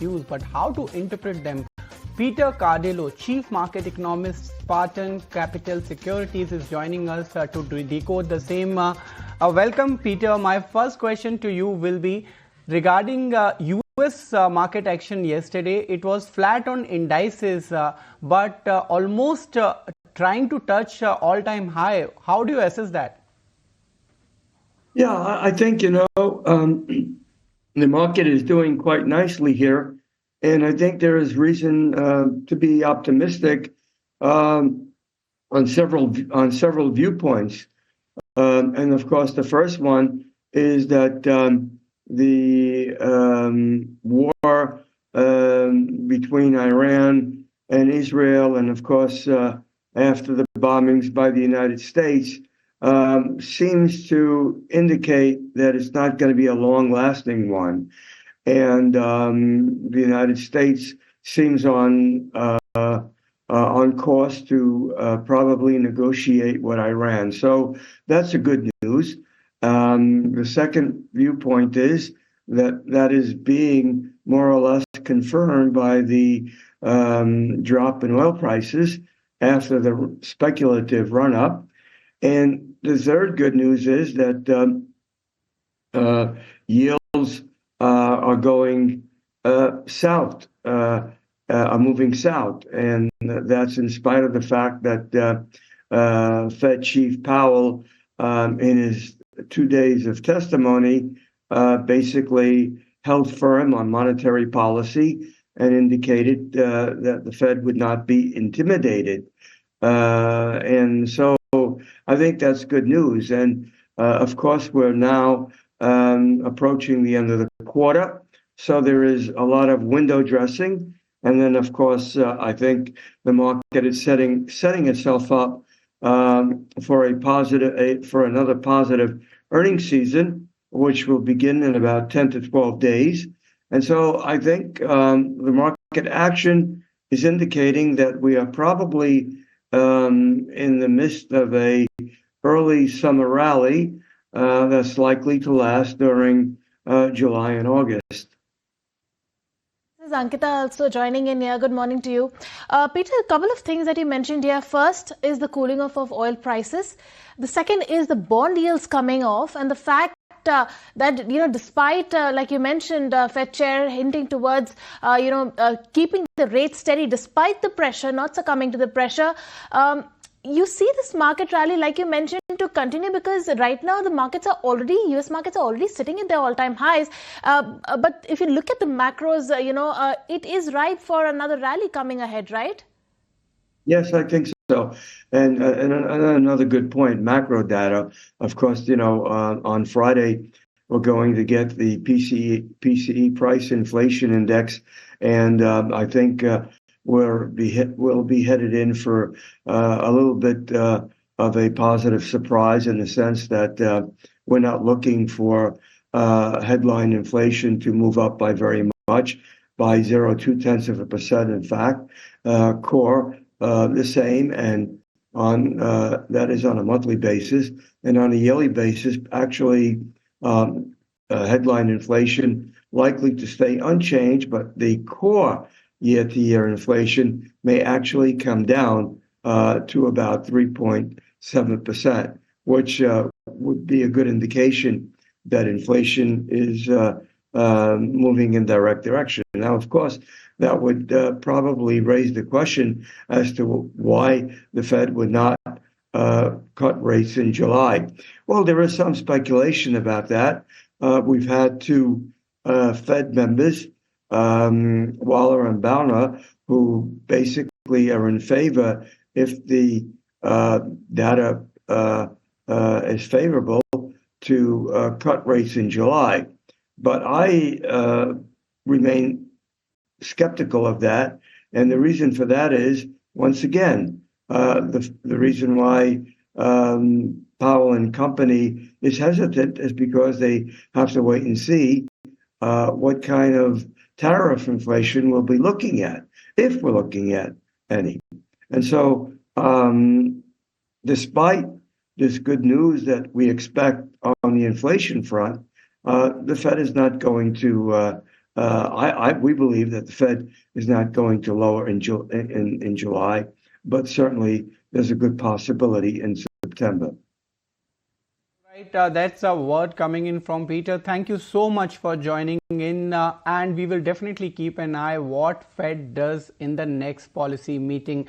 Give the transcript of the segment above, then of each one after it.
news, but how to interpret them. Peter Cardillo, Chief Market Economist, Spartan Capital Securities, is joining us to decode the same. Welcome, Peter. My first question to you will be regarding US market action yesterday. It was flat on indices, but almost trying to touch all-time high. How do you assess that? Yeah, I think, the market is doing quite nicely here. And I think there is reason to be optimistic on several viewpoints. And of course, the first one is that the war between Iran and Israel, and of course, after the bombings by the United States, seems to indicate that it's not going to be a long-lasting one. And the United States seems on course to probably negotiate with Iran. So that's a good news. The second viewpoint is that is being more or less confirmed by the drop in oil prices after the speculative run-up. And the third good news is that yields are going south, are moving south. And that's in spite of the fact that Fed Chief Powell, in his 2 days of testimony, basically held firm on monetary policy and indicated that the Fed would not be intimidated. And so I think that's good news. And of course, we're now approaching the end of the quarter. So there is a lot of window dressing. And then, of course, I think the market is setting itself up for another positive earnings season, which will begin in about 10 to 12 days. And so I think the market action is indicating that we are probably in the midst of a early summer rally that's likely to last during July and August. This is Ankita also joining in here. Good morning to you. Peter, a couple of things that you mentioned here. First is the cooling off of oil prices. The second is the bond yields coming off, and the fact that, despite, like you mentioned, Fed Chair hinting towards, keeping the rate steady despite the pressure, not succumbing to the pressure. You see this market rally, like you mentioned, to continue because right now the US markets are already sitting at their all-time highs. But if you look at the macros, it is ripe for another rally coming ahead, right? Yes, I think so. And another good point, macro data. Of course, on Friday, we're going to get the PCE price inflation index. And I think we'll be headed in for a little bit of a positive surprise in the sense that we're not looking for headline inflation to move up by very much, by 0.2%. In fact, core the same, and on that is on a monthly basis, and on a yearly basis, actually headline inflation likely to stay unchanged, but the core year-to-year inflation may actually come down to about 3.7%, which would be a good indication that inflation is moving in direct direction. Now, of course, that would probably raise the question as to why the Fed would not cut rates in July. Well, there is some speculation about that. We've had two Fed members, Waller and Bowner, who basically are in favor if the data is favorable to cut rates in July. But I remain skeptical of that. And the reason for that is, once again, the reason why Powell and company is hesitant is because they have to wait and see what kind of tariff inflation we'll be looking at, if we're looking at any. And so despite this good news that we expect on the inflation front, the Fed is not going to we believe that the Fed is not going to lower in July, but certainly there's a good possibility in September. Right, that's a word coming in from Peter. Thank you so much for joining in, and we will definitely keep an eye what Fed does in the next policy meeting.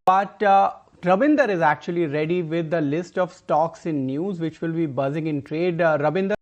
But Rabinder is actually ready with the list of stocks in news which will be buzzing in trade. Rabinder.